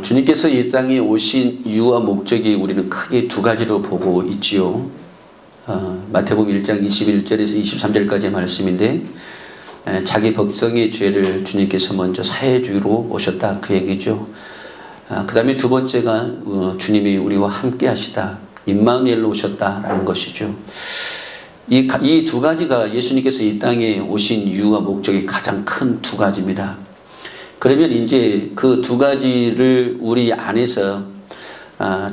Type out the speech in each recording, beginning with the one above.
주님께서 이 땅에 오신 이유와 목적이 우리는 크게 두 가지로 보고 있지요. 마태복음 1장 21절에서 23절까지의 말씀인데, 자기 백성의 죄를 주님께서 먼저 사해 주러 오셨다, 그 얘기죠. 그 다음에 두 번째가 주님이 우리와 함께 하시다, 임마누엘로 오셨다라는 것이죠. 이 두 가지가 예수님께서 이 땅에 오신 이유와 목적이 가장 큰 두 가지입니다. 그러면 이제 그 두 가지를 우리 안에서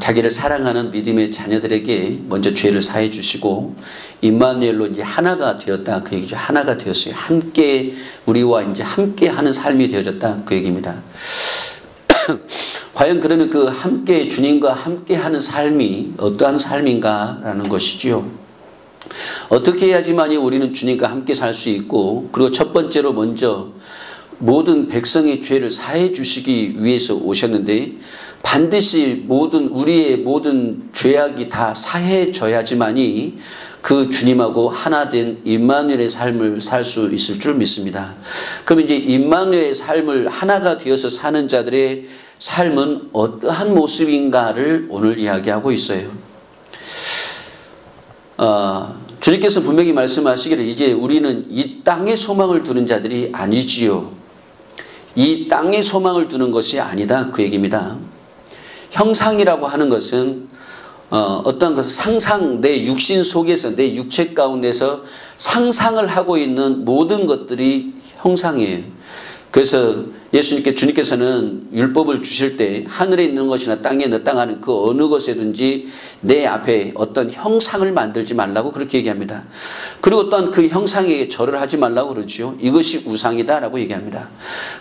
자기를 사랑하는 믿음의 자녀들에게 먼저 죄를 사해 주시고 임마누엘로 이제 하나가 되었다, 그 얘기죠. 하나가 되었어요. 함께 우리와 이제 함께 하는 삶이 되어졌다, 그 얘기입니다. 과연 그러면 그 함께 주님과 함께 하는 삶이 어떠한 삶인가라는 것이지요. 어떻게 해야지만이 우리는 주님과 함께 살 수 있고, 그리고 첫 번째로 먼저 모든 백성의 죄를 사해 주시기 위해서 오셨는데, 반드시 우리의 모든 죄악이 다 사해져야지만이 그 주님하고 하나 된 임마누엘의 삶을 살 수 있을 줄 믿습니다. 그럼 이제 임마누엘의 삶을 하나가 되어서 사는 자들의 삶은 어떠한 모습인가를 오늘 이야기하고 있어요. 주님께서 분명히 말씀하시기를 이제 우리는 이 땅에 소망을 두는 자들이 아니지요. 이 땅에 소망을 두는 것이 아니다, 그 얘기입니다. 형상이라고 하는 것은 어떤 것을 상상, 내 육신 속에서, 내 육체 가운데서 상상을 하고 있는 모든 것들이 형상이에요. 그래서 주님께서는 율법을 주실 때 하늘에 있는 것이나 땅에 있는 땅 안에 그 어느 것에든지 내 앞에 어떤 형상을 만들지 말라고 그렇게 얘기합니다. 그리고 또한 그 형상에 절을 하지 말라고 그러죠. 이것이 우상이다라고 얘기합니다.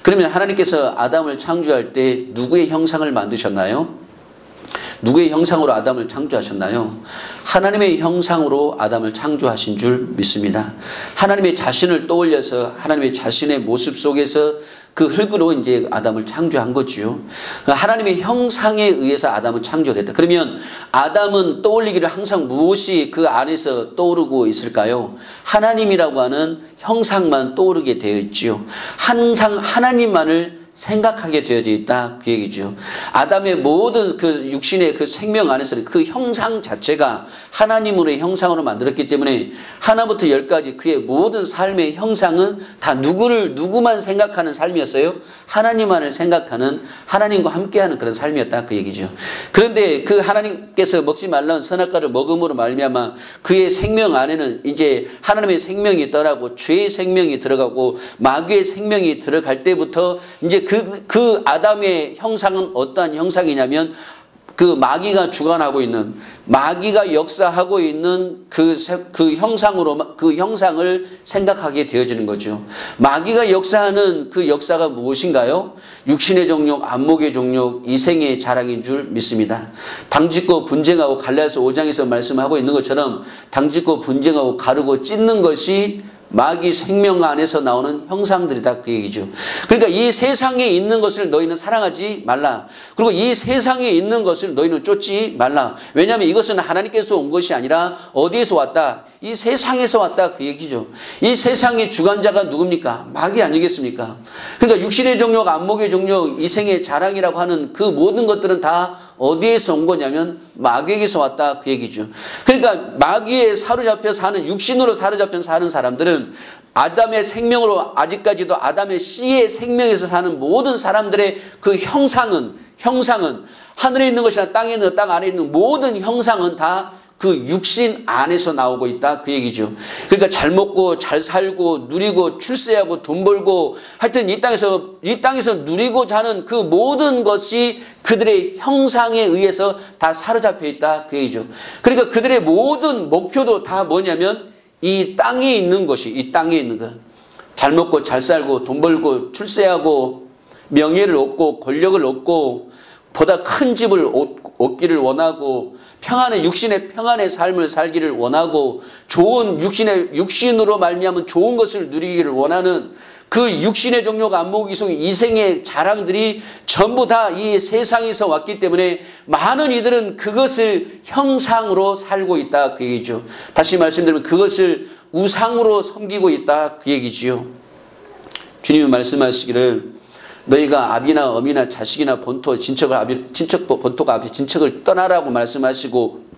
그러면 하나님께서 아담을 창조할 때 누구의 형상을 만드셨나요? 누구의 형상으로 아담을 창조하셨나요? 하나님의 형상으로 아담을 창조하신 줄 믿습니다. 하나님의 자신을 떠올려서 하나님의 자신의 모습 속에서 그 흙으로 이제 아담을 창조한 거지요. 하나님의 형상에 의해서 아담은 창조됐다. 그러면 아담은 떠올리기를 항상 무엇이 그 안에서 떠오르고 있을까요? 하나님이라고 하는 형상만 떠오르게 되어 있지요. 항상 하나님만을 생각하게 되어져 있다, 그 얘기죠. 아담의 모든 그 육신의 그 생명 안에서는 그 형상 자체가 하나님으로의 형상으로 만들었기 때문에 하나부터 열까지 그의 모든 삶의 형상은 다 누구만 생각하는 삶이었어요? 하나님만을 생각하는, 하나님과 함께하는 그런 삶이었다, 그 얘기죠. 그런데 그 하나님께서 먹지 말라는 선악과를 먹음으로 말미암아 그의 생명 안에는 이제 하나님의 생명이 떠나고 죄의 생명이 들어가고 마귀의 생명이 들어갈 때부터 이제 그 아담의 형상은 어떠한 형상이냐면 그 마귀가 주관하고 있는, 마귀가 역사하고 있는 그 형상으로 그 형상을 생각하게 되어지는 거죠. 마귀가 역사하는 그 역사가 무엇인가요? 육신의 정욕, 안목의 정욕, 이생의 자랑인 줄 믿습니다. 당짓고 분쟁하고 갈라디아서 5장에서 말씀하고 있는 것처럼 당짓고 분쟁하고 가르고 찢는 것이 마귀 생명 안에서 나오는 형상들이다, 그 얘기죠. 그러니까 이 세상에 있는 것을 너희는 사랑하지 말라. 그리고 이 세상에 있는 것을 너희는 쫓지 말라. 왜냐하면 이것은 하나님께서 온 것이 아니라 어디에서 왔다? 이 세상에서 왔다, 그 얘기죠. 이 세상의 주관자가 누굽니까? 마귀 아니겠습니까? 그러니까 육신의 정욕, 안목의 정욕, 이생의 자랑이라고 하는 그 모든 것들은 다 어디에서 온 거냐면 마귀에게서 왔다, 그 얘기죠. 그러니까 마귀에 사로잡혀 사는, 육신으로 사로잡혀 사는 사람들은 아담의 생명으로, 아직까지도 아담의 씨의 생명에서 사는 모든 사람들의 그 형상은 하늘에 있는 것이나 땅에 있는, 땅 안에 있는 모든 형상은 다 그 육신 안에서 나오고 있다, 그 얘기죠. 그러니까 잘 먹고 잘 살고 누리고 출세하고 돈 벌고 하여튼 이 땅에서 누리고자 하는 그 모든 것이 그들의 형상에 의해서 다 사로잡혀 있다, 그 얘기죠. 그러니까 그들의 모든 목표도 다 뭐냐면 이 땅에 있는 것이, 이 땅에 있는 것. 잘 먹고 잘 살고 돈 벌고 출세하고 명예를 얻고 권력을 얻고 보다 큰 집을 얻기를 원하고 육신의 평안의 삶을 살기를 원하고 좋은 육신으로 말미암은 좋은 것을 누리기를 원하는 그 육신의 정욕, 안목, 이생의 자랑들이 전부 다 이 세상에서 왔기 때문에 많은 이들은 그것을 형상으로 살고 있다, 그 얘기죠. 다시 말씀드리면 그것을 우상으로 섬기고 있다, 그 얘기지요. 주님은 말씀하시기를 너희가 아비나 어미나 자식이나 본토 본토가 아비 친척을 떠나라고 말씀하시고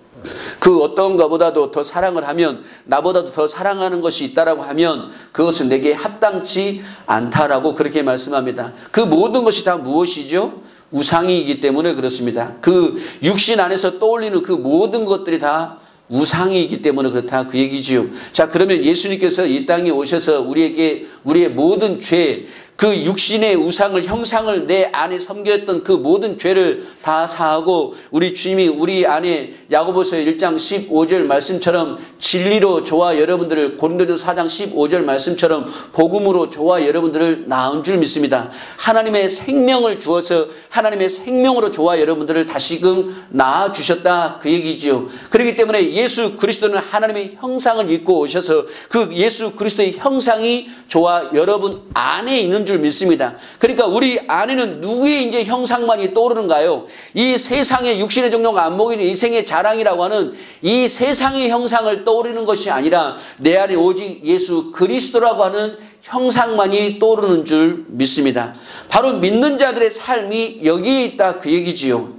그 어떤 것보다도 더 사랑을 하면 나보다도 더 사랑하는 것이 있다라고 하면 그것은 내게 합당치 않다라고 그렇게 말씀합니다. 그 모든 것이 다 무엇이죠? 우상이기 때문에 그렇습니다. 그 육신 안에서 떠올리는 그 모든 것들이 다 우상이기 때문에 그렇다 그 얘기지요. 자, 그러면 예수님께서 이 땅에 오셔서 우리에게 우리의 모든 죄, 그 육신의 우상을 형상을 내 안에 섬겼던 그 모든 죄를 다 사하고 우리 주님이 우리 안에 야고보서 1장 15절 말씀처럼 진리로 저와 여러분들을 고린도전서 4장 15절 말씀처럼 복음으로 저와 여러분들을 낳은 줄 믿습니다. 하나님의 생명을 주어서 하나님의 생명으로 저와 여러분들을 다시금 낳아주셨다 그 얘기지요. 그렇기 때문에 예수 그리스도는 하나님의 형상을 입고 오셔서 그 예수 그리스도의 형상이 저와 여러분 안에 있는 줄 믿습니다. 그러니까 우리 안에는 누구의 이제 형상만이 떠오르는가요? 이 세상의 육신의 종류가 안 먹이는 이생의 자랑이라고 하는 이 세상의 형상을 떠오르는 것이 아니라 내 안에 오직 예수 그리스도라고 하는 형상만이 떠오르는 줄 믿습니다. 바로 믿는 자들의 삶이 여기에 있다 그 얘기지요.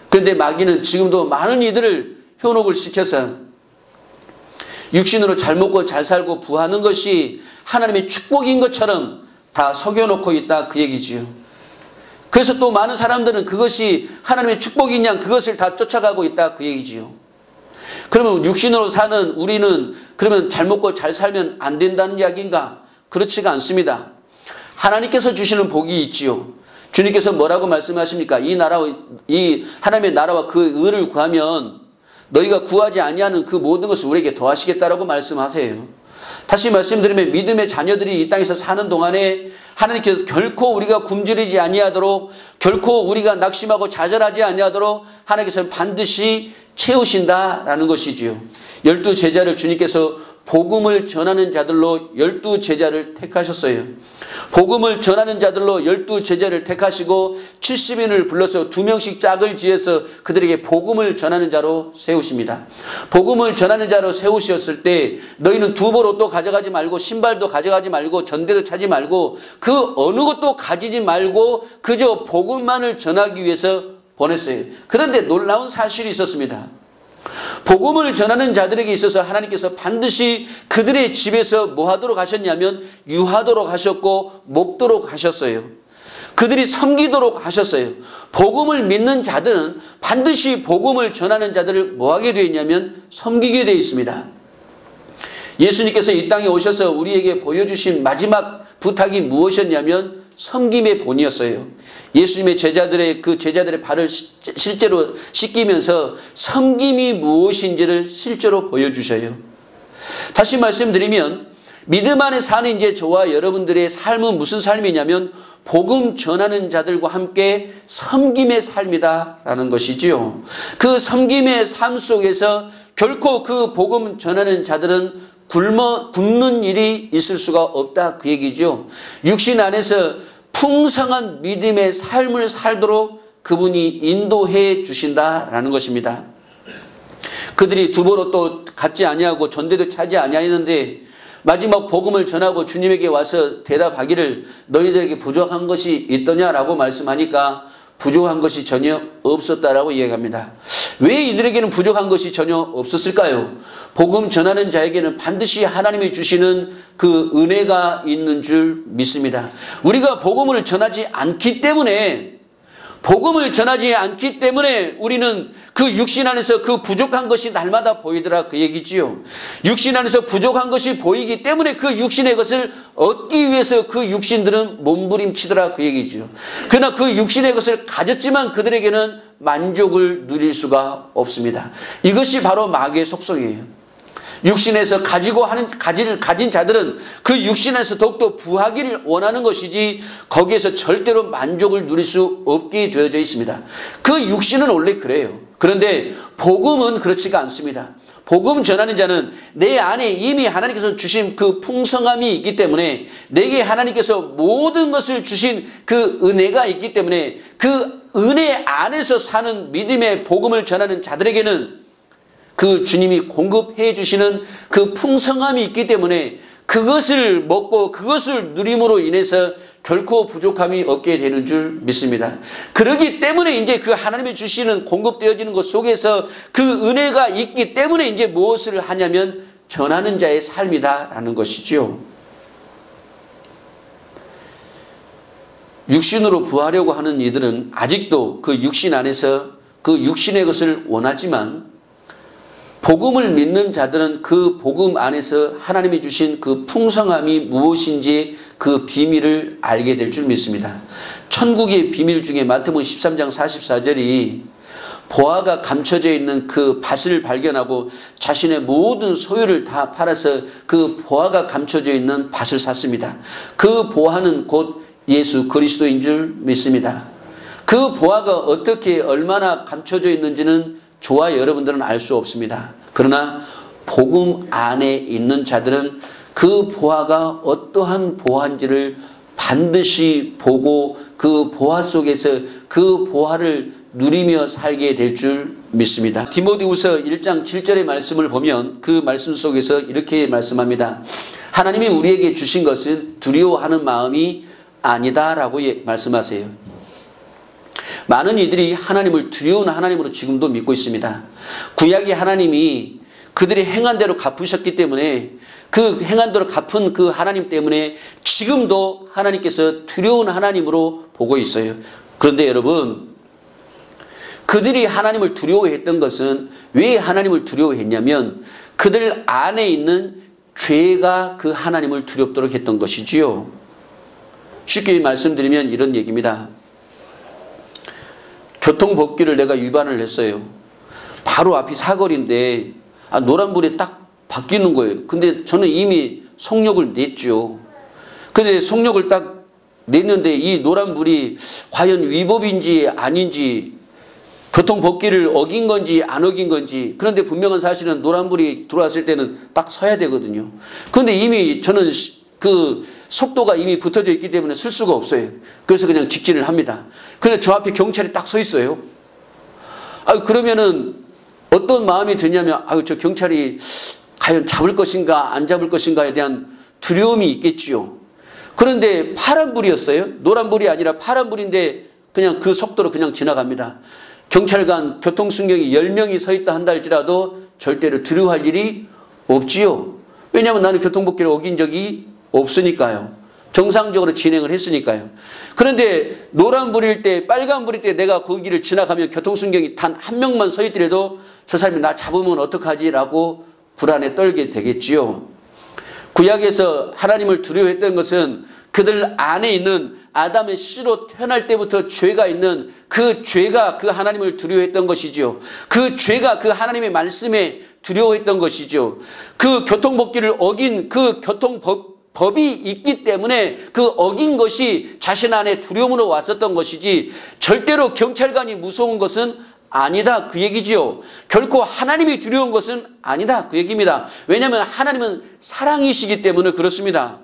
그런데 마귀는 지금도 많은 이들을 현혹을 시켜서 육신으로 잘 먹고 잘 살고 부하는 것이 하나님의 축복인 것처럼 다 속여놓고 있다 그 얘기지요. 그래서 또 많은 사람들은 그것이 하나님의 축복인 양 그것을 다 쫓아가고 있다 그 얘기지요. 그러면 육신으로 사는 우리는 그러면 잘 먹고 잘 살면 안 된다는 이야기인가? 그렇지가 않습니다. 하나님께서 주시는 복이 있지요. 주님께서 뭐라고 말씀하십니까? 이 하나님의 나라와 그 의를 구하면 너희가 구하지 아니하는 그 모든 것을 우리에게 더하시겠다라고 말씀하세요. 다시 말씀드리면 믿음의 자녀들이 이 땅에서 사는 동안에 하나님께서 결코 우리가 굶주리지 아니하도록 결코 우리가 낙심하고 좌절하지 아니하도록 하나님께서는 반드시 채우신다라는 것이지요. 12제자를 주님께서 복음을 전하는 자들로 12제자를 택하셨어요. 복음을 전하는 자들로 12제자를 택하시고 70인을 불러서 2명씩 짝을 지어서 그들에게 복음을 전하는 자로 세우십니다. 복음을 전하는 자로 세우셨을 때 너희는 두벌 옷도 가져가지 말고 신발도 가져가지 말고 전대도 차지 말고 그 어느 것도 가지지 말고 그저 복음만을 전하기 위해서 보냈어요. 그런데 놀라운 사실이 있었습니다. 복음을 전하는 자들에게 있어서 하나님께서 반드시 그들의 집에서 뭐 하도록 하셨냐면 유하도록 하셨고 먹도록 하셨어요. 그들이 섬기도록 하셨어요. 복음을 믿는 자들은 반드시 복음을 전하는 자들을 뭐 하게 되어 있냐면 섬기게 되어 있습니다. 예수님께서 이 땅에 오셔서 우리에게 보여주신 마지막 부탁이 무엇이었냐면 섬김의 본이었어요. 예수님의 제자들의 발을 실제로 씻기면서 섬김이 무엇인지를 실제로 보여주셔요. 다시 말씀드리면 믿음 안에 사는 이제 저와 여러분들의 삶은 무슨 삶이냐면 복음 전하는 자들과 함께 섬김의 삶이다라는 것이지요. 그 섬김의 삶 속에서 결코 그 복음 전하는 자들은 굶는 일이 있을 수가 없다 그 얘기죠. 육신 안에서 풍성한 믿음의 삶을 살도록 그분이 인도해 주신다라는 것입니다. 그들이 두벌옷도 갖지 아니하고 전대도 차지 아니하였는데 마지막 복음을 전하고 주님에게 와서 대답하기를 너희들에게 부족한 것이 있더냐라고 말씀하니까 부족한 것이 전혀 없었다라고 이야기합니다. 왜 이들에게는 부족한 것이 전혀 없었을까요? 복음 전하는 자에게는 반드시 하나님이 주시는 그 은혜가 있는 줄 믿습니다. 우리가 복음을 전하지 않기 때문에 우리는 그 육신 안에서 그 부족한 것이 날마다 보이더라 그 얘기지요. 육신 안에서 부족한 것이 보이기 때문에 그 육신의 것을 얻기 위해서 그 육신들은 몸부림치더라 그 얘기지요. 그러나 그 육신의 것을 가졌지만 그들에게는 만족을 누릴 수가 없습니다. 이것이 바로 마귀의 속성이에요. 육신에서 가진 자들은 그 육신에서 더욱더 부하기를 원하는 것이지 거기에서 절대로 만족을 누릴 수 없게 되어져 있습니다. 그 육신은 원래 그래요. 그런데 복음은 그렇지가 않습니다. 복음 전하는 자는 내 안에 이미 하나님께서 주신 그 풍성함이 있기 때문에 내게 하나님께서 모든 것을 주신 그 은혜가 있기 때문에 그 은혜 안에서 사는 믿음의 복음을 전하는 자들에게는 그 주님이 공급해 주시는 그 풍성함이 있기 때문에 그것을 먹고 그것을 누림으로 인해서 결코 부족함이 없게 되는 줄 믿습니다. 그러기 때문에 이제 그 하나님이 주시는 공급되어지는 것 속에서 그 은혜가 있기 때문에 이제 무엇을 하냐면 전하는 자의 삶이다라는 것이죠. 육신으로 부하려고 하는 이들은 아직도 그 육신 안에서 그 육신의 것을 원하지만 복음을 믿는 자들은 그 복음 안에서 하나님이 주신 그 풍성함이 무엇인지 그 비밀을 알게 될 줄 믿습니다. 천국의 비밀 중에 마태복음 13장 44절이 보화가 감춰져 있는 그 밭을 발견하고 자신의 모든 소유를 다 팔아서 그 보화가 감춰져 있는 밭을 샀습니다. 그 보화는 곧 예수 그리스도인 줄 믿습니다. 그 보화가 어떻게 얼마나 감춰져 있는지는 저와 여러분들은 알 수 없습니다. 그러나 복음 안에 있는 자들은 그 보화가 어떠한 보화인지를 반드시 보고 그 보화 속에서 그 보화를 누리며 살게 될 줄 믿습니다. 디모데후서 1장 7절의 말씀을 보면 그 말씀 속에서 이렇게 말씀합니다. 하나님이 우리에게 주신 것은 두려워하는 마음이 아니다라고 말씀하세요. 많은 이들이 하나님을 두려운 하나님으로 지금도 믿고 있습니다. 구약의 하나님이 그들이 행한 대로 갚으셨기 때문에 그 행한 대로 갚은 그 하나님 때문에 지금도 하나님께서 두려운 하나님으로 보고 있어요. 그런데 여러분, 그들이 하나님을 두려워했던 것은 왜 하나님을 두려워했냐면 그들 안에 있는 죄가 그 하나님을 두렵도록 했던 것이지요. 쉽게 말씀드리면 이런 얘기입니다. 교통법규를 내가 위반을 했어요. 바로 앞이 사거리인데 노란불에 딱 바뀌는 거예요. 근데 저는 이미 속력을 냈죠. 근데 속력을 딱 냈는데 이 노란불이 과연 위법인지 아닌지 교통법규를 어긴 건지 안 어긴 건지, 그런데 분명한 사실은 노란불이 들어왔을 때는 딱 서야 되거든요. 그런데 이미 저는 그 속도가 이미 붙어져 있기 때문에 쓸 수가 없어요. 그래서 그냥 직진을 합니다. 근데 저 앞에 경찰이 딱 서 있어요. 그러면은 어떤 마음이 드냐면 저 경찰이 과연 잡을 것인가 안 잡을 것인가에 대한 두려움이 있겠지요. 그런데 파란불이었어요. 노란불이 아니라 파란불인데 그냥 그 속도로 그냥 지나갑니다. 경찰관 교통순경이 10명이 서 있다 한다 할지라도 절대로 두려워할 일이 없지요. 왜냐하면 나는 교통법규를 어긴 적이 없으니까요. 정상적으로 진행을 했으니까요. 그런데 노란불일 때 빨간불일 때 내가 그 길을 지나가면 교통순경이 단 한 명만 서 있더라도 저 사람이 나 잡으면 어떡하지? 라고 불안에 떨게 되겠지요. 구약에서 하나님을 두려워했던 것은 그들 안에 있는 아담의 씨로 태어날 때부터 죄가 있는 그 죄가 그 하나님을 두려워했던 것이죠. 그 죄가 그 하나님의 말씀에 두려워했던 것이죠. 그 교통법규를 어긴 그 법이 있기 때문에 그 어긴 것이 자신 안에 두려움으로 왔었던 것이지 절대로 경찰관이 무서운 것은 아니다 그 얘기지요. 결코 하나님이 두려운 것은 아니다 그 얘기입니다. 왜냐하면 하나님은 사랑이시기 때문에 그렇습니다.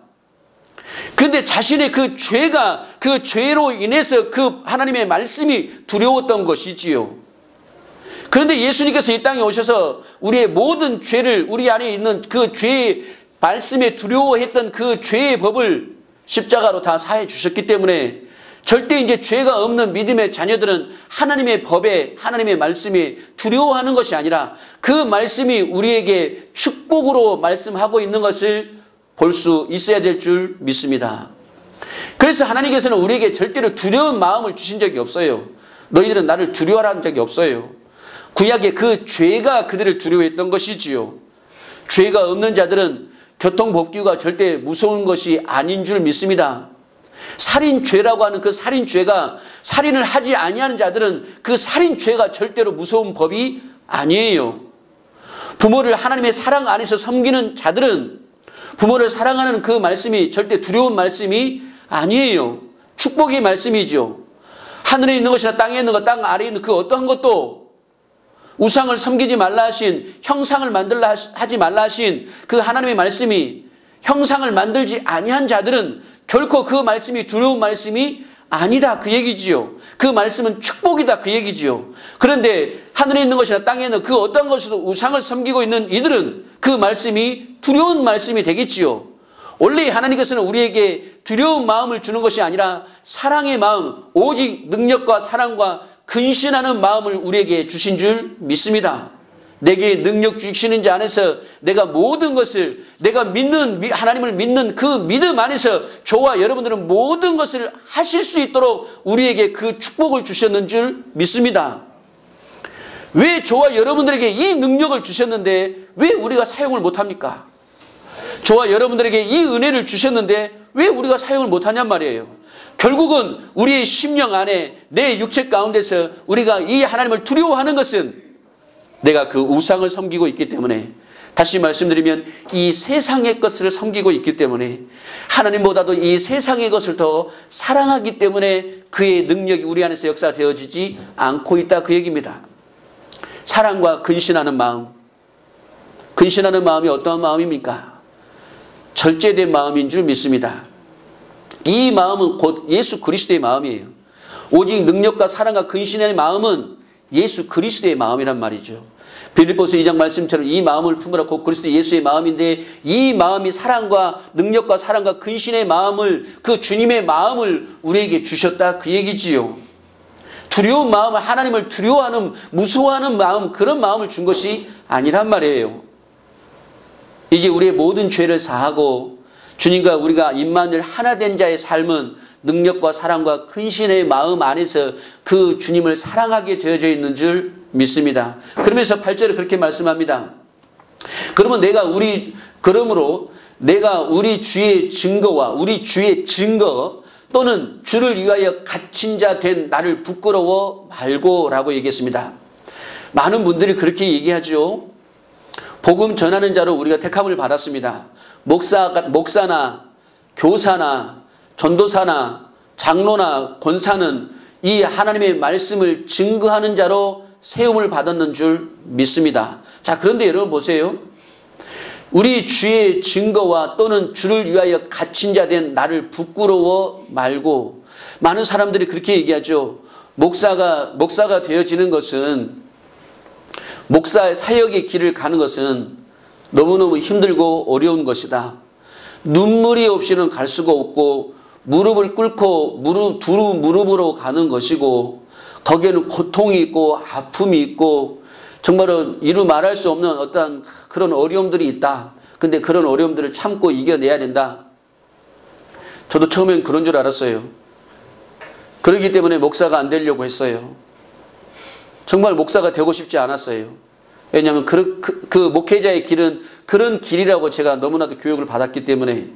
그런데 자신의 그 죄가 그 죄로 인해서 그 하나님의 말씀이 두려웠던 것이지요. 그런데 예수님께서 이 땅에 오셔서 우리의 모든 죄를 우리 안에 있는 그 죄의 말씀에 두려워했던 그 죄의 법을 십자가로 다 사해 주셨기 때문에 절대 이제 죄가 없는 믿음의 자녀들은 하나님의 법에 하나님의 말씀에 두려워하는 것이 아니라 그 말씀이 우리에게 축복으로 말씀하고 있는 것을 볼 수 있어야 될 줄 믿습니다. 그래서 하나님께서는 우리에게 절대로 두려운 마음을 주신 적이 없어요. 너희들은 나를 두려워하는 적이 없어요. 구약의 그 죄가 그들을 두려워했던 것이지요. 죄가 없는 자들은 교통법규가 절대 무서운 것이 아닌 줄 믿습니다. 살인죄라고 하는 그 살인죄가 살인을 하지 아니하는 자들은 그 살인죄가 절대로 무서운 법이 아니에요. 부모를 하나님의 사랑 안에서 섬기는 자들은 부모를 사랑하는 그 말씀이 절대 두려운 말씀이 아니에요. 축복의 말씀이죠. 하늘에 있는 것이나 땅에 있는 것, 땅 아래에 있는 그 어떠한 것도 우상을 섬기지 말라 하신, 형상을 만들라 하지 말라 하신 그 하나님의 말씀이 형상을 만들지 아니한 자들은 결코 그 말씀이 두려운 말씀이 아니다 그 얘기지요. 그 말씀은 축복이다 그 얘기지요. 그런데 하늘에 있는 것이나 땅에 있는 그 어떤 것으로 우상을 섬기고 있는 이들은 그 말씀이 두려운 말씀이 되겠지요. 원래 하나님께서는 우리에게 두려운 마음을 주는 것이 아니라 사랑의 마음, 오직 능력과 사랑과 근신하는 마음을 우리에게 주신 줄 믿습니다. 내게 능력 주시는 자 안에서 내가 모든 것을, 내가 믿는, 하나님을 믿는 그 믿음 안에서 저와 여러분들은 모든 것을 하실 수 있도록 우리에게 그 축복을 주셨는 줄 믿습니다. 왜 저와 여러분들에게 이 능력을 주셨는데 왜 우리가 사용을 못합니까? 저와 여러분들에게 이 은혜를 주셨는데 왜 우리가 사용을 못하냔 말이에요. 결국은 우리의 심령 안에, 내 육체 가운데서 우리가 이 하나님을 두려워하는 것은 내가 그 우상을 섬기고 있기 때문에, 다시 말씀드리면 이 세상의 것을 섬기고 있기 때문에, 하나님보다도 이 세상의 것을 더 사랑하기 때문에 그의 능력이 우리 안에서 역사되어지지 않고 있다, 그 얘기입니다. 사랑과 근신하는 마음. 근신하는 마음이 어떠한 마음입니까? 절제된 마음인 줄 믿습니다. 이 마음은 곧 예수 그리스도의 마음이에요. 오직 능력과 사랑과 근신의 마음은 예수 그리스도의 마음이란 말이죠. 빌립보서 2장 말씀처럼 이 마음을 품으라 곧 그리스도 예수의 마음인데, 이 마음이 사랑과 능력과 사랑과 근신의 마음을, 그 주님의 마음을 우리에게 주셨다, 그 얘기지요. 두려운 마음을, 하나님을 두려워하는, 무서워하는 마음, 그런 마음을 준 것이 아니란 말이에요. 이제 우리의 모든 죄를 사하고 주님과 우리가 임마누엘 하나 된 자의 삶은 능력과 사랑과 근신의 마음 안에서 그 주님을 사랑하게 되어져 있는 줄 믿습니다. 그러면서 8절에 그렇게 말씀합니다. 그러므로 내가 우리 주의 증거와 우리 주의 증거 또는 주를 위하여 갇힌 자 된 나를 부끄러워 말고라고 얘기했습니다. 많은 분들이 그렇게 얘기하죠. 복음 전하는 자로 우리가 택함을 받았습니다. 목사나 교사나 전도사나 장로나 권사는 이 하나님의 말씀을 증거하는 자로 세움을 받았는 줄 믿습니다. 자, 그런데 여러분 보세요. 우리 주의 증거와 또는 주를 위하여 갇힌 자 된 나를 부끄러워 말고, 많은 사람들이 그렇게 얘기하죠. 목사가 되어지는 것은, 목사의 사역의 길을 가는 것은 너무너무 힘들고 어려운 것이다. 눈물이 없이는 갈 수가 없고 무릎을 꿇고 두루 무릎으로 가는 것이고, 거기에는 고통이 있고 아픔이 있고 정말로 이루 말할 수 없는 어떤 그런 어려움들이 있다. 근데 그런 어려움들을 참고 이겨내야 된다. 저도 처음엔 그런 줄 알았어요. 그렇기 때문에 목사가 안 되려고 했어요. 정말 목사가 되고 싶지 않았어요. 왜냐하면 그 목회자의 길은 그런 길이라고 제가 너무나도 교육을 받았기 때문에,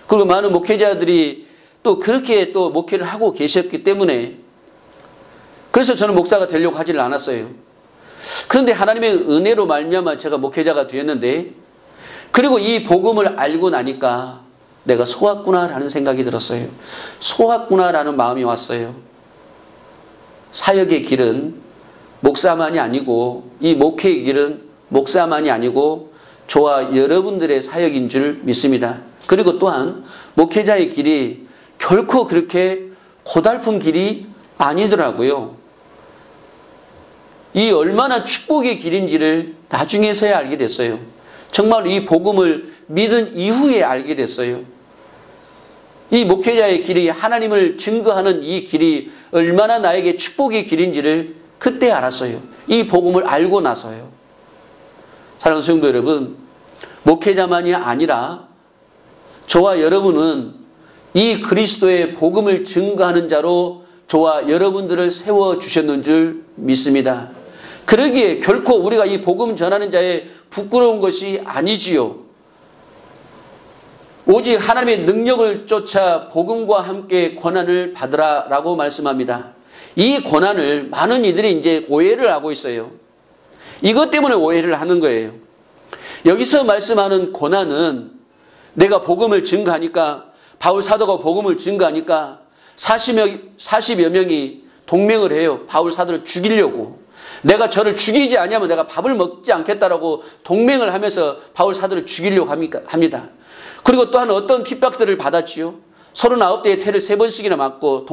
그리고 많은 목회자들이 또 그렇게 또 목회를 하고 계셨기 때문에, 그래서 저는 목사가 되려고 하지를 않았어요. 그런데 하나님의 은혜로 말미암아 제가 목회자가 되었는데, 그리고 이 복음을 알고 나니까 내가 속았구나라는 생각이 들었어요. 속았구나라는 마음이 왔어요. 사역의 길은 목사만이 아니고, 이 목회의 길은 목사만이 아니고 저와 여러분들의 사역인 줄 믿습니다. 그리고 또한 목회자의 길이 결코 그렇게 고달픈 길이 아니더라고요. 이 얼마나 축복의 길인지를 나중에서야 알게 됐어요. 정말 이 복음을 믿은 이후에 알게 됐어요. 이 목회자의 길이, 하나님을 증거하는 이 길이 얼마나 나에게 축복의 길인지를 그때 알았어요. 이 복음을 알고 나서요. 사랑하는 성도 여러분, 목회자만이 아니라 저와 여러분은 이 그리스도의 복음을 증거하는 자로 저와 여러분들을 세워주셨는 줄 믿습니다. 그러기에 결코 우리가 이 복음 전하는 자의 부끄러운 것이 아니지요. 오직 하나님의 능력을 쫓아 복음과 함께 고난을 받으라 라고 말씀합니다. 이 고난을 많은 이들이 이제 오해를 하고 있어요. 이것 때문에 오해를 하는 거예요. 여기서 말씀하는 고난은 내가 복음을 증거하니까, 바울 사도가 복음을 증거하니까 40여 명이 동맹을 해요. 바울 사도를 죽이려고. 내가 저를 죽이지 않으면 내가 밥을 먹지 않겠다라고 동맹을 하면서 바울 사도를 죽이려고 합니다. 그리고 또한 어떤 핍박들을 받았지요. 39대의 태를 3번씩이나 맞고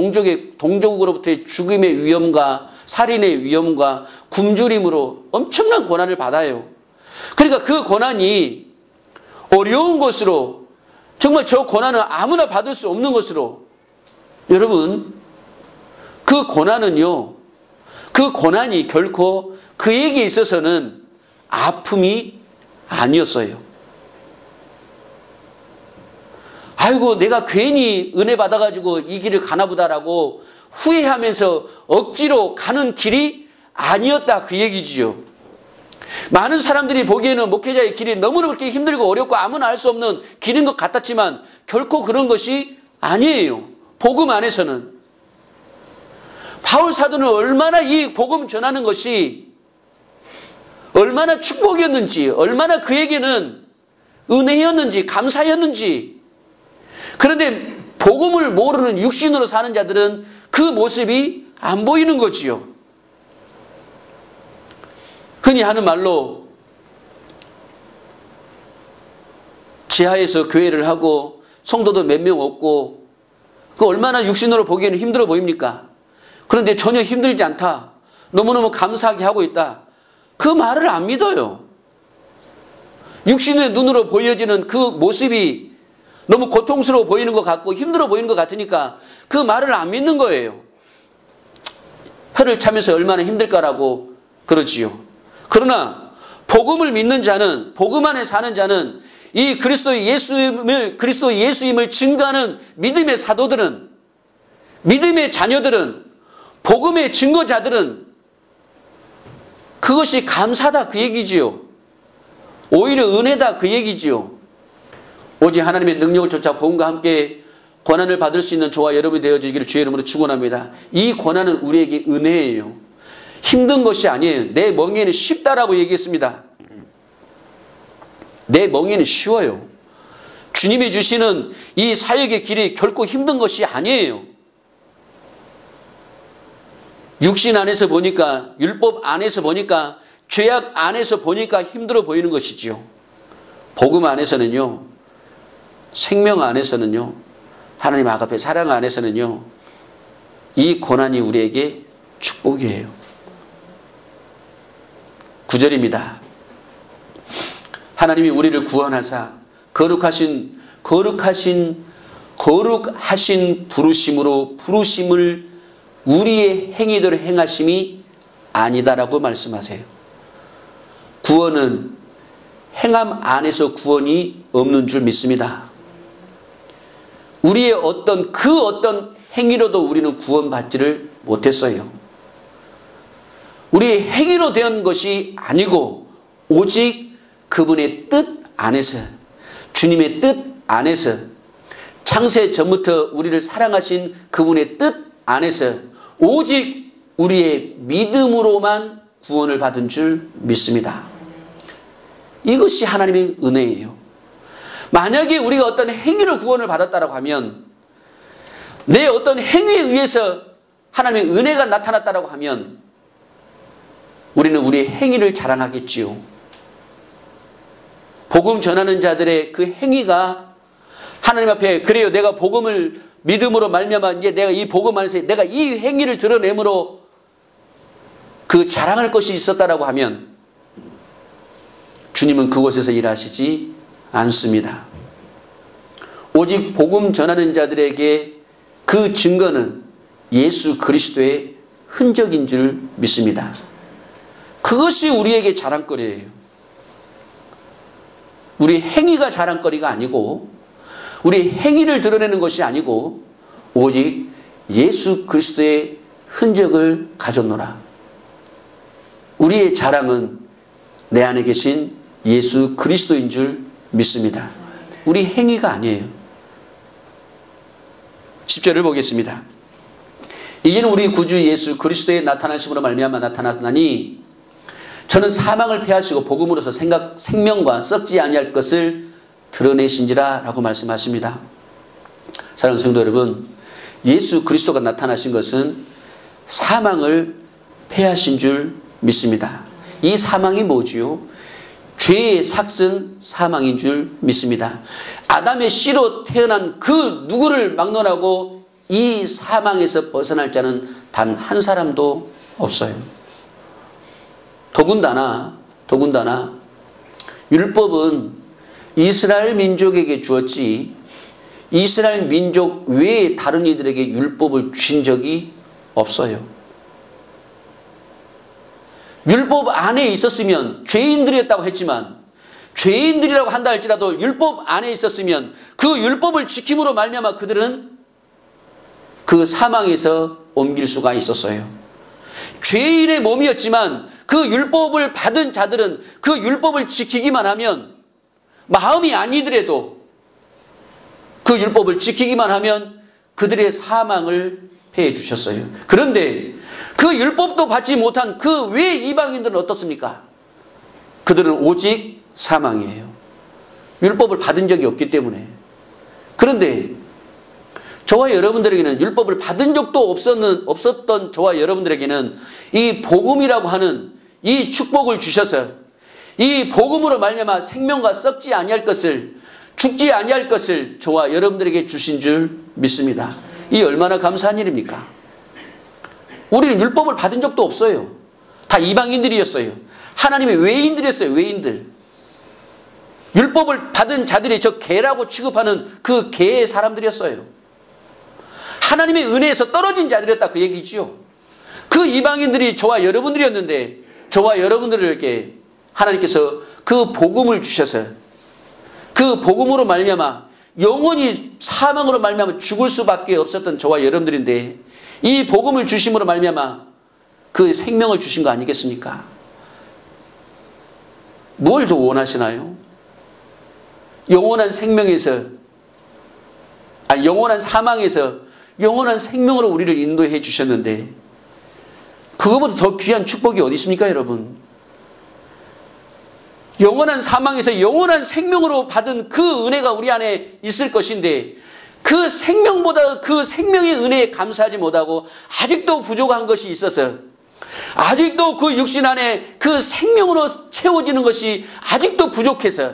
동족으로부터의 죽음의 위험과 살인의 위험과 굶주림으로 엄청난 고난을 받아요. 그러니까 그 고난이 어려운 것으로 정말 저 고난은 아무나 받을 수 없는 것으로, 여러분, 그 고난은요, 그 고난이 결코 그에게 있어서는 아픔이 아니었어요. 아이고, 내가 괜히 은혜 받아가지고 이 길을 가나보다라고 후회하면서 억지로 가는 길이 아니었다, 그 얘기지요. 많은 사람들이 보기에는 목회자의 길이 너무나 그렇게 힘들고 어렵고 아무나 알 수 없는 길인 것 같았지만 결코 그런 것이 아니에요. 복음 안에서는. 바울 사도는 얼마나 이 복음 전하는 것이 얼마나 축복이었는지, 얼마나 그에게는 은혜였는지, 감사였는지. 그런데 복음을 모르는 육신으로 사는 자들은 그 모습이 안 보이는 거지요. 흔히 하는 말로 지하에서 교회를 하고 성도도 몇 명 없고 그 얼마나 육신으로 보기에는 힘들어 보입니까? 그런데 전혀 힘들지 않다. 너무너무 감사하게 하고 있다. 그 말을 안 믿어요. 육신의 눈으로 보여지는 그 모습이 너무 고통스러워 보이는 것 같고 힘들어 보이는 것 같으니까 그 말을 안 믿는 거예요. 혀를 차면서 얼마나 힘들까라고 그러지요. 그러나 복음을 믿는 자는, 복음 안에 사는 자는 이 그리스도 예수임을 증거하는 믿음의 사도들은, 믿음의 자녀들은, 복음의 증거자들은 그것이 감사다, 그 얘기지요. 오히려 은혜다, 그 얘기지요. 오직 하나님의 능력을 쫓아 복음과 함께 고난을 받을 수 있는 저와 여러분이 되어지기를 주의 이름으로 축원합니다. 이 고난은 우리에게 은혜예요. 힘든 것이 아니에요. 내 멍에는 쉽다라고 얘기했습니다. 내 멍에는 쉬워요. 주님이 주시는 이 사역의 길이 결코 힘든 것이 아니에요. 육신 안에서 보니까, 율법 안에서 보니까, 죄악 안에서 보니까 힘들어 보이는 것이지요. 복음 안에서는요, 생명 안에서는요, 하나님 아가페 사랑 안에서는요, 이 고난이 우리에게 축복이에요. 9절입니다. 하나님이 우리를 구원하사 거룩하신 부르심으로 부르심을 우리의 행위대로 행하심이 아니다라고 말씀하세요. 구원은 행함 안에서 구원이 없는 줄 믿습니다. 우리의 어떤 행위로도 우리는 구원받지를 못했어요. 우리의 행위로 된 것이 아니고 오직 그분의 뜻 안에서, 주님의 뜻 안에서, 창세 전부터 우리를 사랑하신 그분의 뜻 안에서 오직 우리의 믿음으로만 구원을 받은 줄 믿습니다. 이것이 하나님의 은혜예요. 만약에 우리가 어떤 행위로 구원을 받았다고 하면, 내 어떤 행위에 의해서 하나님의 은혜가 나타났다고 하면 우리는 우리의 행위를 자랑하겠지요. 복음 전하는 자들의 그 행위가 하나님 앞에, 그래요, 내가 복음을 믿음으로 말미암아 이제 내가 이 복음 안에서 내가 이 행위를 드러내므로 그 자랑할 것이 있었다라고 하면 주님은 그곳에서 일하시지 않습니다. 오직 복음 전하는 자들에게 그 증거는 예수 그리스도의 흔적인 줄 믿습니다. 그것이 우리에게 자랑거리예요. 우리 행위가 자랑거리가 아니고, 우리 행위를 드러내는 것이 아니고 오직 예수 그리스도의 흔적을 가졌노라. 우리의 자랑은 내 안에 계신 예수 그리스도인 줄 믿습니다. 우리 행위가 아니에요. 10절을 보겠습니다. 이제는 우리 구주 예수 그리스도의 나타나심으로 말미암아 나타났나니 저는 사망을 패하시고 복음으로서 생명과 썩지 아니할 것을 드러내신지라 라고 말씀하십니다. 사랑하는 성도 여러분, 예수 그리스도가 나타나신 것은 사망을 패하신 줄 믿습니다. 이 사망이 뭐지요? 죄의 삭슨 사망인 줄 믿습니다. 아담의 씨로 태어난 그 누구를 막론하고 이 사망에서 벗어날 자는 단 한 사람도 없어요. 더군다나 율법은 이스라엘 민족에게 주었지 이스라엘 민족 외에 다른 이들에게 율법을 주신 적이 없어요. 율법 안에 있었으면 죄인들이었다고 했지만 죄인들이라고 한다 할지라도 율법 안에 있었으면 그 율법을 지킴으로 말미암아 그들은 그 사망에서 옮길 수가 있었어요. 죄인의 몸이었지만 그 율법을 받은 자들은 그 율법을 지키기만 하면 마음이 아니더라도 그 율법을 지키기만 하면 그들의 사망을 패해 주셨어요. 그런데 그 율법도 받지 못한 그 외 이방인들은 어떻습니까? 그들은 오직 사망이에요. 율법을 받은 적이 없기 때문에. 그런데 저와 여러분들에게는 율법을 받은 적도 없었던 저와 여러분들에게는 이 복음이라고 하는 이 축복을 주셔서 이 복음으로 말미암아 생명과 썩지 아니할 것을 죽지 아니할 것을 저와 여러분들에게 주신 줄 믿습니다. 이 얼마나 감사한 일입니까? 우리는 율법을 받은 적도 없어요. 다 이방인들이었어요. 하나님의 외인들이었어요. 외인들. 율법을 받은 자들이 저 개라고 취급하는 그 개의 사람들이었어요. 하나님의 은혜에서 떨어진 자들이었다 그 얘기지요. 그 이방인들이 저와 여러분들이었는데 저와 여러분들에게 하나님께서 그 복음을 주셔서 그 복음으로 말미암아 영원히 사망으로 말미암아 죽을 수밖에 없었던 저와 여러분들인데 이 복음을 주심으로 말미암아 그 생명을 주신 거 아니겠습니까? 뭘 더 원하시나요? 영원한 생명에서 영원한 사망에서 영원한 생명으로 우리를 인도해 주셨는데 그거보다 더 귀한 축복이 어디 있습니까, 여러분? 영원한 사망에서 영원한 생명으로 받은 그 은혜가 우리 안에 있을 것인데 그 생명보다 그 생명의 은혜에 감사하지 못하고 아직도 부족한 것이 있어서 아직도 그 육신 안에 그 생명으로 채워지는 것이 아직도 부족해서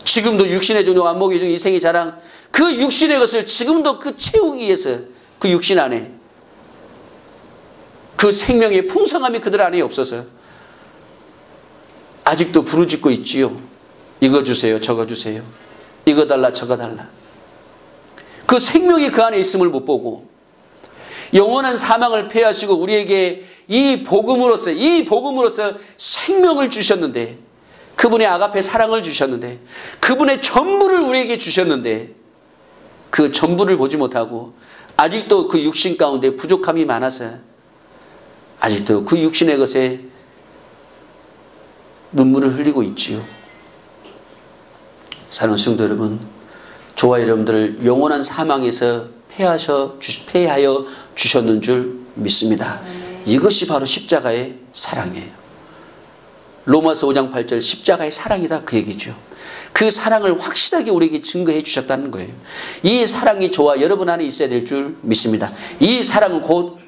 지금도 육신의 종종 안목의 종 이생의 자랑 그 육신의 것을 지금도 그 채우기 위해서 그 육신 안에 그 생명의 풍성함이 그들 안에 없어서 아직도 부르짖고 있지요. 이거 주세요. 저거 주세요. 이거 달라 저거 달라. 그 생명이 그 안에 있음을 못 보고 영원한 사망을 패하시고 우리에게 이 복음으로서 생명을 주셨는데 그분의 아가페 사랑을 주셨는데 그분의 전부를 우리에게 주셨는데 그 전부를 보지 못하고 아직도 그 육신 가운데 부족함이 많아서 아직도 그 육신의 것에 눈물을 흘리고 있지요. 사랑하는 성도 여러분, 저와 여러분들을 영원한 사망에서 폐하여 주셨는 줄 믿습니다. 이것이 바로 십자가의 사랑이에요. 로마서 5장 8절 십자가의 사랑이다 그 얘기죠. 그 사랑을 확실하게 우리에게 증거해 주셨다는 거예요. 이 사랑이 저와 여러분 안에 있어야 될 줄 믿습니다. 이 사랑은 곧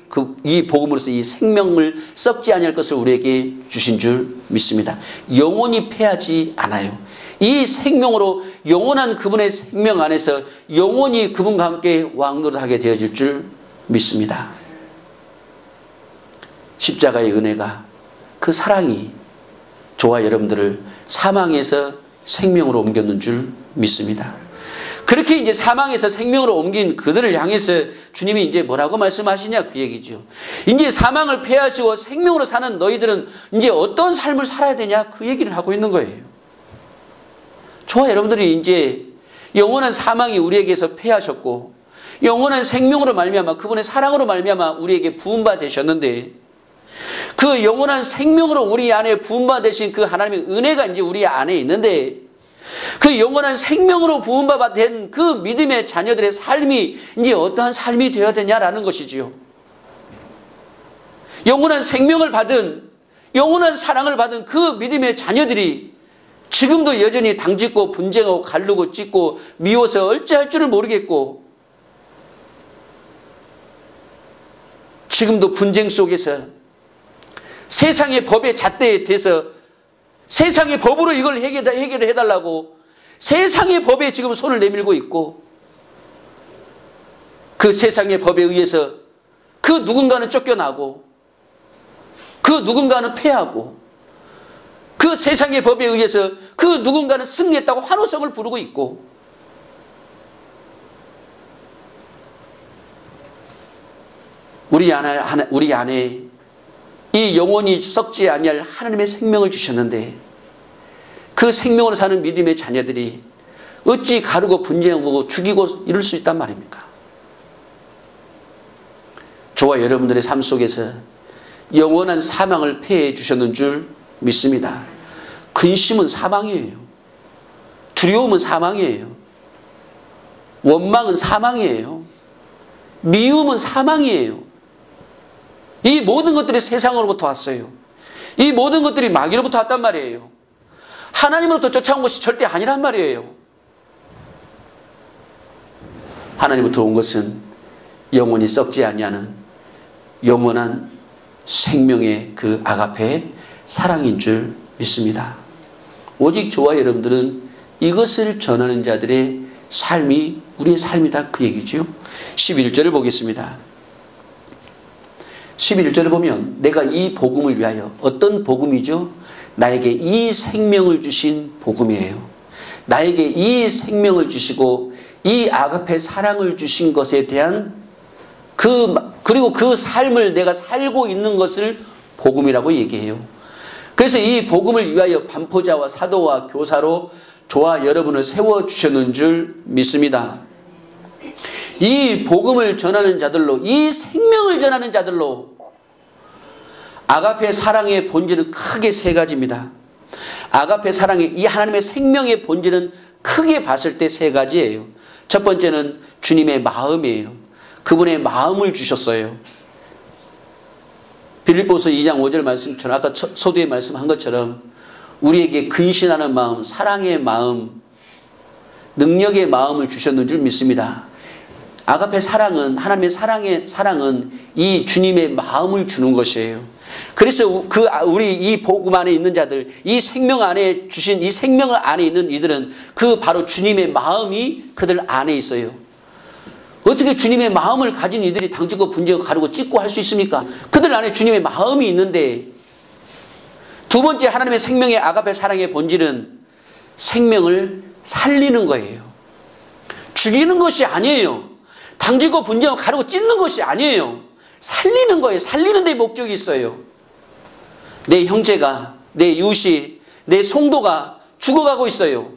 이 복음으로서 이 생명을 썩지 아니할 것을 우리에게 주신 줄 믿습니다. 영원히 패하지 않아요. 이 생명으로 영원한 그분의 생명 안에서 영원히 그분과 함께 왕노릇하게 되어질 줄 믿습니다. 십자가의 은혜가 그 사랑이 저와 여러분들을 사망에서 생명으로 옮겼는 줄 믿습니다. 그렇게 이제 사망에서 생명으로 옮긴 그들을 향해서 주님이 이제 뭐라고 말씀하시냐 그 얘기죠. 이제 사망을 패하시고 생명으로 사는 너희들은 이제 어떤 삶을 살아야 되냐 그 얘기를 하고 있는 거예요. 저와 여러분들이 이제 영원한 사망이 우리에게서 패하셨고 영원한 생명으로 말미암아 그분의 사랑으로 말미암아 우리에게 부음바 되셨는데 그 영원한 생명으로 우리 안에 부음바 되신 그 하나님의 은혜가 이제 우리 안에 있는데 그 영원한 생명으로 부음바 된 그 믿음의 자녀들의 삶이 이제 어떠한 삶이 되어야 되냐라는 것이지요. 영원한 생명을 받은 영원한 사랑을 받은 그 믿음의 자녀들이 지금도 여전히 당짓고 분쟁하고 가르고 찢고 미워서 어찌할 줄을 모르겠고 지금도 분쟁 속에서 세상의 법의 잣대에 대해서 세상의 법으로 이걸 해결을 해달라고 세상의 법에 지금 손을 내밀고 있고 그 세상의 법에 의해서 그 누군가는 쫓겨나고 그 누군가는 패하고 그 세상의 법에 의해서 그 누군가는 승리했다고 환호성을 부르고 있고 우리 안에 이 영원히 썩지 아니할 하나님의 생명을 주셨는데 그 생명으로 사는 믿음의 자녀들이 어찌 가르고 분쟁하고 죽이고 이럴 수 있단 말입니까? 저와 여러분들의 삶 속에서 영원한 사망을 폐해 주셨는 줄 믿습니다. 근심은 사망이에요. 두려움은 사망이에요. 원망은 사망이에요. 미움은 사망이에요. 이 모든 것들이 세상으로부터 왔어요. 이 모든 것들이 마귀로부터 왔단 말이에요. 하나님으로부터 쫓아온 것이 절대 아니란 말이에요. 하나님으로부터 온 것은 영원히 썩지 아니하는 영원한 생명의 그 아가페의 사랑인 줄 믿습니다. 오직 저와 여러분들은 이것을 전하는 자들의 삶이 우리의 삶이다 그 얘기죠. 11절을 보겠습니다. 11절을 보면 내가 이 복음을 위하여, 어떤 복음이죠? 나에게 이 생명을 주신 복음이에요. 나에게 이 생명을 주시고 이 아가페 사랑을 주신 것에 대한 그리고 그 삶을 내가 살고 있는 것을 복음이라고 얘기해요. 그래서 이 복음을 위하여 반포자와 사도와 교사로 저와 여러분을 세워주셨는 줄 믿습니다. 이 복음을 전하는 자들로, 이 생명을 전하는 자들로 아가페 사랑의 본질은 크게 세 가지입니다. 아가페 사랑의 이 하나님의 생명의 본질은 크게 봤을 때 세 가지예요. 첫 번째는 주님의 마음이에요. 그분의 마음을 주셨어요. 빌립보서 2장 5절 말씀처럼 아까 소두에 말씀한 것처럼 우리에게 근신하는 마음, 사랑의 마음, 능력의 마음을 주셨는 줄 믿습니다. 아가페 사랑은, 하나님의 사랑은 이 주님의 마음을 주는 것이에요. 그래서 우리 이 복음 안에 있는 자들, 이 생명 안에 주신 이 생명을 안에 있는 이들은 그 바로 주님의 마음이 그들 안에 있어요. 어떻게 주님의 마음을 가진 이들이 당짓고 분쟁하고 가르고 찢고 할 수 있습니까? 그들 안에 주님의 마음이 있는데, 두 번째 하나님의 생명의 아가페 사랑의 본질은 생명을 살리는 거예요. 죽이는 것이 아니에요. 당짓고 분쟁하고 가르고 찢는 것이 아니에요. 살리는 거예요. 살리는 데 목적이 있어요. 내 형제가, 내 이웃이, 내 성도가 죽어가고 있어요.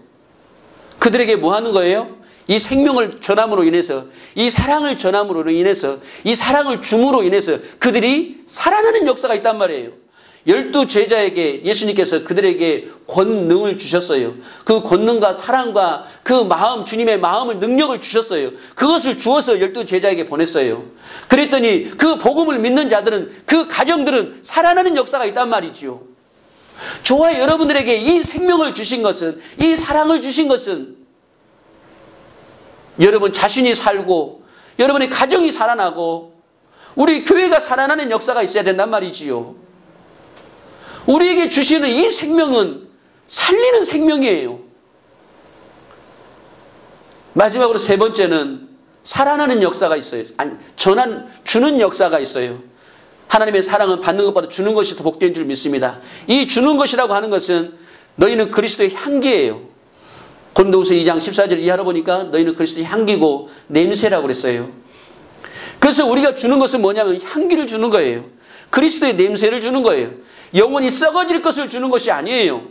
그들에게 뭐 하는 거예요? 이 생명을 전함으로 인해서, 이 사랑을 전함으로 인해서, 이 사랑을 줌으로 인해서 그들이 살아나는 역사가 있단 말이에요. 12 제자에게 예수님께서 그들에게 권능을 주셨어요. 그 권능과 사랑과 그 마음, 주님의 마음을, 능력을 주셨어요. 그것을 주어서 12 제자에게 보냈어요. 그랬더니 그 복음을 믿는 자들은, 그 가정들은 살아나는 역사가 있단 말이지요. 저와 여러분들에게 이 생명을 주신 것은, 이 사랑을 주신 것은 여러분 자신이 살고 여러분의 가정이 살아나고 우리 교회가 살아나는 역사가 있어야 된단 말이지요. 우리에게 주시는 이 생명은 살리는 생명이에요. 마지막으로 세 번째는 살아나는 역사가 있어요. 아니, 주는 역사가 있어요. 하나님의 사랑은 받는 것보다 주는 것이 더 복된 줄 믿습니다. 이 주는 것이라고 하는 것은 너희는 그리스도의 향기예요. 고린도후서 2장 14절 이하로 보니까 너희는 그리스도의 향기고 냄새라고 그랬어요. 그래서 우리가 주는 것은 뭐냐면 향기를 주는 거예요. 그리스도의 냄새를 주는 거예요. 영원히 썩어질 것을 주는 것이 아니에요.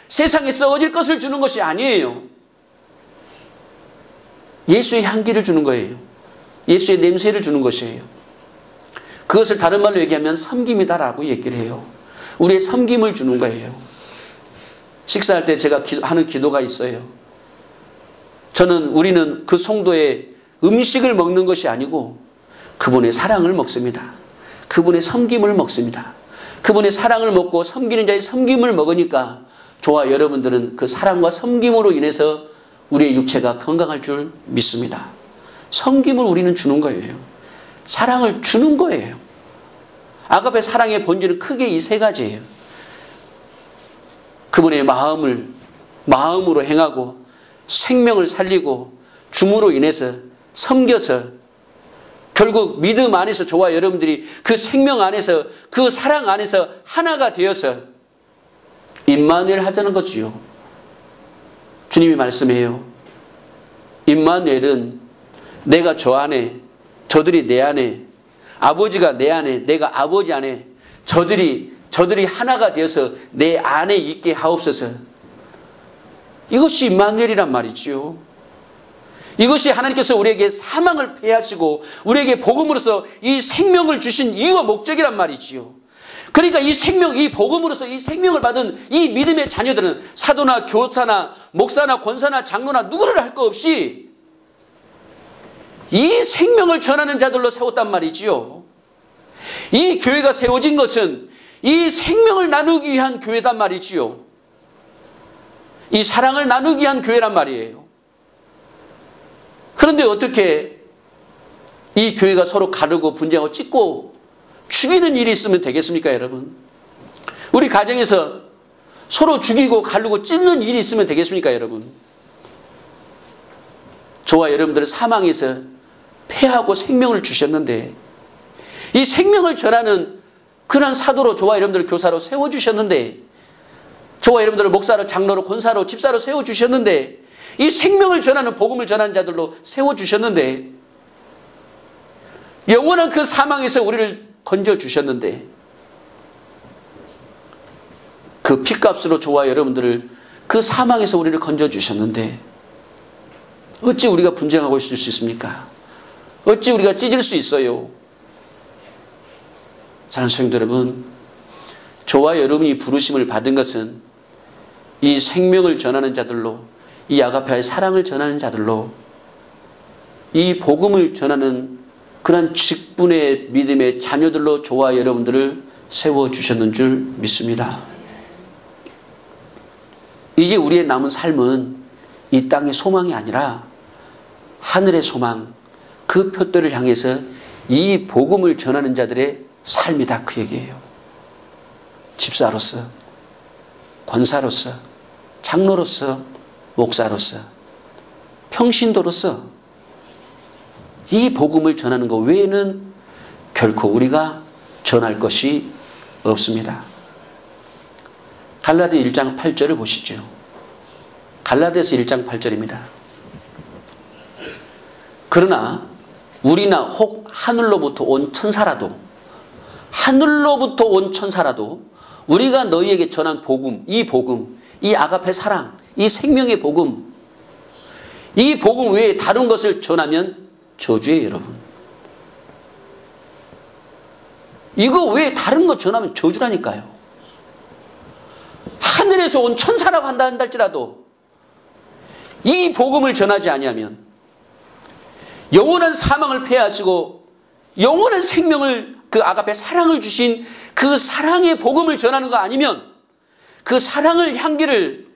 세상에 썩어질 것을 주는 것이 아니에요. 예수의 향기를 주는 거예요. 예수의 냄새를 주는 것이에요. 그것을 다른 말로 얘기하면 섬김이다라고 얘기를 해요. 우리의 섬김을 주는 거예요. 식사할 때 제가 하는 기도가 있어요. 우리는 그 성도의 음식을 먹는 것이 아니고 그분의 사랑을 먹습니다. 그분의 섬김을 먹습니다. 그분의 사랑을 먹고 섬기는 자의 섬김을 먹으니까 저와 여러분들은 그 사랑과 섬김으로 인해서 우리의 육체가 건강할 줄 믿습니다. 섬김을 우리는 주는 거예요. 사랑을 주는 거예요. 아가페 사랑의 본질은 크게 이 세 가지예요. 그분의 마음으로 행하고 생명을 살리고 줌으로 인해서 섬겨서 결국 믿음 안에서 저와 여러분들이 그 생명 안에서 그 사랑 안에서 하나가 되어서 임마누엘 하자는 거지요. 주님이 말씀해요. 임마누엘은 내가 저 안에, 저들이 내 안에 아버지가 내 안에, 내가 아버지 안에, 저들이 하나가 되어서 내 안에 있게 하옵소서. 이것이 임마누엘이란 말이지요. 이것이 하나님께서 우리에게 사망을 패하시고 우리에게 복음으로서 이 생명을 주신 이유와 목적이란 말이지요. 그러니까 이 생명, 이 복음으로서 이 생명을 받은 이 믿음의 자녀들은 사도나 교사나 목사나 권사나 장로나 누구를 할 것 없이 이 생명을 전하는 자들로 세웠단 말이지요. 이 교회가 세워진 것은 이 생명을 나누기 위한 교회단 말이지요. 이 사랑을 나누기 위한 교회란 말이에요. 그런데 어떻게 이 교회가 서로 가르고 분쟁하고 찢고 죽이는 일이 있으면 되겠습니까, 여러분? 우리 가정에서 서로 죽이고 가르고 찢는 일이 있으면 되겠습니까, 여러분? 저와 여러분들은 사망에서 패하고 생명을 주셨는데 이 생명을 전하는 그런 사도로 저와 여러분들을 교사로 세워주셨는데 저와 여러분들을 목사로 장로로 권사로 집사로 세워주셨는데 이 생명을 전하는 복음을 전하는 자들로 세워주셨는데 영원한 그 사망에서 우리를 건져주셨는데 그 핏값으로 저와 여러분들을 그 사망에서 우리를 건져주셨는데 어찌 우리가 분쟁하고 있을 수 있습니까? 어찌 우리가 찢을 수 있어요? 사랑하는 성도 여러분, 저와 여러분이 부르심을 받은 것은 이 생명을 전하는 자들로, 이 아가페아의 사랑을 전하는 자들로, 이 복음을 전하는 그런 직분의 믿음의 자녀들로 저와 여러분들을 세워주셨는 줄 믿습니다. 이제 우리의 남은 삶은 이 땅의 소망이 아니라 하늘의 소망, 그 표대를 향해서 이 복음을 전하는 자들의 삶이다, 그 얘기예요. 집사로서, 권사로서, 장로로서, 목사로서, 평신도로서 이 복음을 전하는 것 외에는 결코 우리가 전할 것이 없습니다. 갈라디 1장 8절을 보시죠. 갈라디아서 1장 8절입니다. 그러나 우리나 혹 하늘로부터 온 천사라도 우리가 너희에게 전한 복음, 이 아가페 사랑, 이 생명의 복음, 이 복음 외에 다른 것을 전하면 저주예요, 여러분. 이거 외에 다른 것 전하면 저주라니까요. 하늘에서 온 천사라고 한다 할지라도 이 복음을 전하지 아니하면 영원한 사망을 패하시고 영원한 생명을, 그 아가페 사랑을 주신 그 사랑의 복음을 전하는 거 아니면 그 사랑을, 향기를,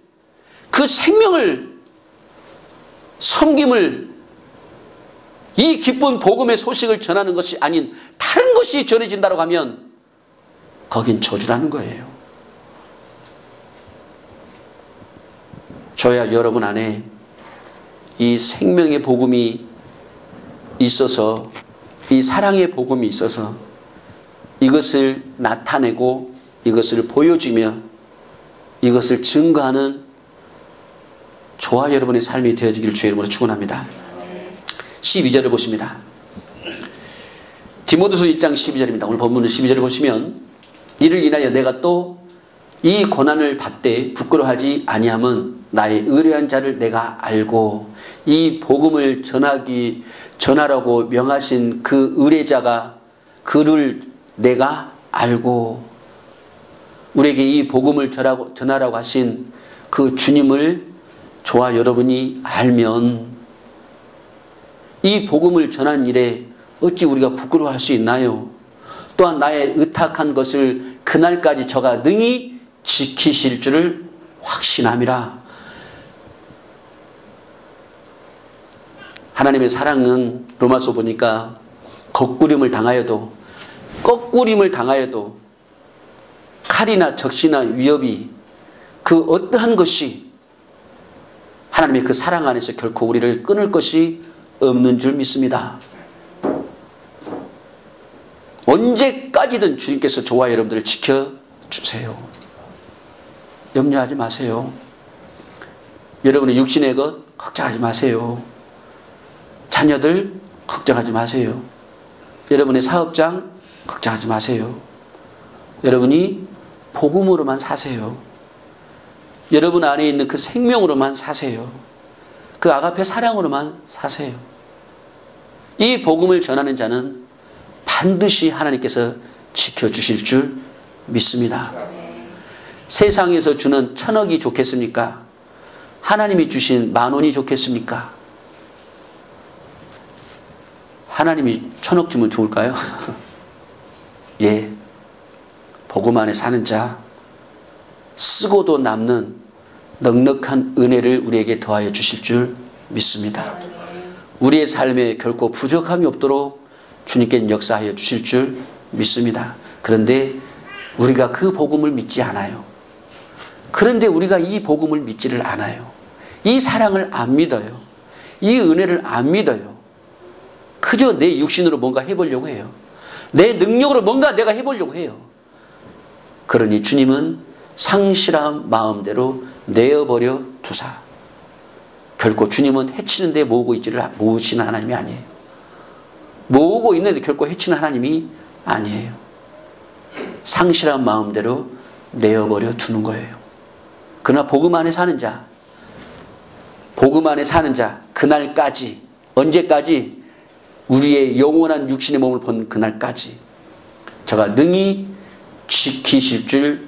그 생명을, 섬김을, 이 기쁜 복음의 소식을 전하는 것이 아닌 다른 것이 전해진다고 하면 거긴 저주라는 거예요. 저야 여러분 안에 이 생명의 복음이 있어서, 이 사랑의 복음이 있어서 이것을 나타내고 이것을 보여주며 이것을 증거하는 저와 여러분의 삶이 되어지기를 주의 이름으로 축원합니다. 12절을 보십니다. 디모데후서 1장 12절입니다. 오늘 본문은 12절을 보시면 이를 인하여 내가 또 이 고난을 받되 부끄러워하지 아니함은 나의 의뢰한 자를 내가 알고 이 복음을 전하라고 명하신 그 의뢰자가 그를 내가 알고 우리에게 이 복음을 전하라고 하신 그 주님을 저와 여러분이 알면 이 복음을 전하는 일에 어찌 우리가 부끄러워할 수 있나요? 또한 나의 의탁한 것을 그날까지 저가 능히 지키실 줄을 확신함이라. 하나님의 사랑은 로마서 보니까 거꾸림을 당하여도 칼이나 적시나 위협이 그 어떠한 것이 하나님의 그 사랑 안에서 결코 우리를 끊을 것이 없는 줄 믿습니다. 언제까지든 주님께서 저와 여러분들을 지켜주세요. 염려하지 마세요. 여러분의 육신의 것 걱정하지 마세요. 자녀들 걱정하지 마세요. 여러분의 사업장 걱정하지 마세요. 여러분이 복음으로만 사세요. 여러분 안에 있는 그 생명으로만 사세요. 그 아가페 사랑으로만 사세요. 이 복음을 전하는 자는 반드시 하나님께서 지켜주실 줄 믿습니다. 세상에서 주는 1,000억이 좋겠습니까? 하나님이 주신 10,000원이 좋겠습니까? 하나님이 1,000억 주면 좋을까요? 예. 복음 안에 사는 자, 쓰고도 남는 넉넉한 은혜를 우리에게 더하여 주실 줄 믿습니다. 우리의 삶에 결코 부족함이 없도록 주님께 역사하여 주실 줄 믿습니다. 그런데 우리가 그 복음을 믿지 않아요. 그런데 우리가 이 복음을 믿지를 않아요. 이 사랑을 안 믿어요. 이 은혜를 안 믿어요. 그저 내 육신으로 뭔가 해보려고 해요. 내 능력으로 뭔가 내가 해보려고 해요. 그러니 주님은 상실한 마음대로 내어버려 두사. 결코 주님은 해치는 데 모으시는 하나님이 아니에요. 모으고 있는데 결코 해치는 하나님이 아니에요. 상실한 마음대로 내어버려 두는 거예요. 그러나 복음 안에 사는 자, 복음 안에 사는 자, 그날까지, 언제까지? 우리의 영원한 육신의 몸을 본 그날까지 저가 능히 지키실 줄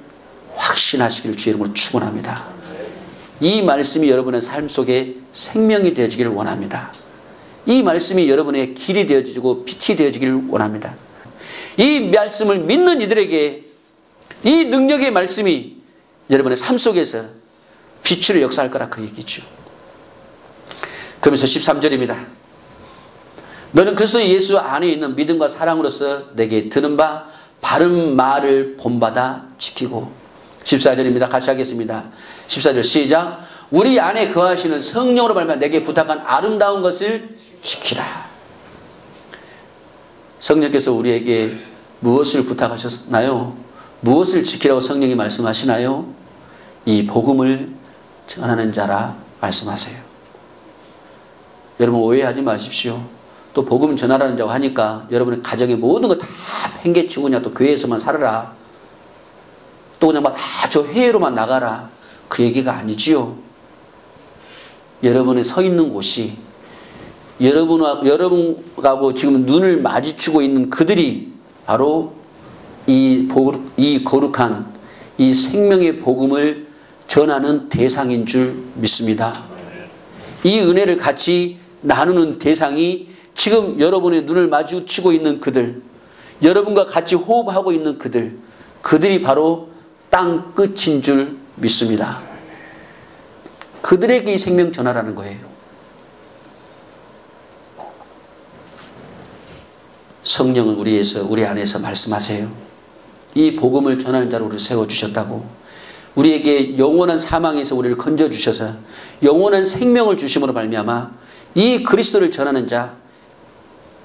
확신하시기를 주의 이름으로 축원합니다. 이 말씀이 여러분의 삶 속에 생명이 되어지기를 원합니다. 이 말씀이 여러분의 길이 되어지고 빛이 되어지기를 원합니다. 이 말씀을 믿는 이들에게 이 능력의 말씀이 여러분의 삶 속에서 빛으로 역사할 거라 그 얘기죠. 그러면서 13절입니다. 너는 그리스도 예수 안에 있는 믿음과 사랑으로서 내게 드는 바 바른 말을 본받아 지키고 14절입니다. 같이 하겠습니다. 14절 시작. 우리 안에 거하시는 성령으로 말미암아 내게 부탁한 아름다운 것을 지키라. 성령께서 우리에게 무엇을 부탁하셨나요? 무엇을 지키라고 성령이 말씀하시나요? 이 복음을 전하는 자라 말씀하세요. 여러분 오해하지 마십시오. 또 복음 전하라는 자고 하니까 여러분의 가정의 모든 거 다 팽개치고 그냥 또 교회에서만 살아라. 또 그냥 막 저 회의로만 나가라. 그 얘기가 아니지요. 여러분이 서 있는 곳이 여러분하고 지금 눈을 마주치고 있는 그들이 바로 이 거룩한 이 생명의 복음을 전하는 대상인 줄 믿습니다. 이 은혜를 같이 나누는 대상이 지금 여러분의 눈을 마주치고 있는 그들, 여러분과 같이 호흡하고 있는 그들이 바로 땅 끝인 줄 믿습니다. 그들에게 이 생명 전하라는 거예요. 성령은 우리 안에서 말씀하세요. 이 복음을 전하는 자로 우리를 세워주셨다고. 우리에게 영원한 사망에서 우리를 건져주셔서 영원한 생명을 주심으로 말미암아 이 그리스도를 전하는 자,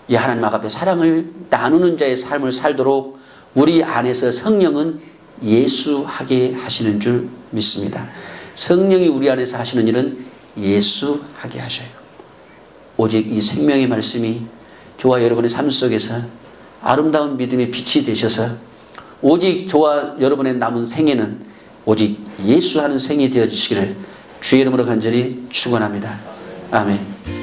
이 하나님 앞에 사랑을 나누는 자의 삶을 살도록 우리 안에서 성령은 예수하게 하시는 줄 믿습니다. 성령이 우리 안에서 하시는 일은 예수하게 하셔요. 오직 이 생명의 말씀이 저와 여러분의 삶 속에서 아름다운 믿음의 빛이 되셔서 오직 저와 여러분의 남은 생애는 오직 예수하는 생이 되어주시기를 주의 이름으로 간절히 축원합니다. 아멘.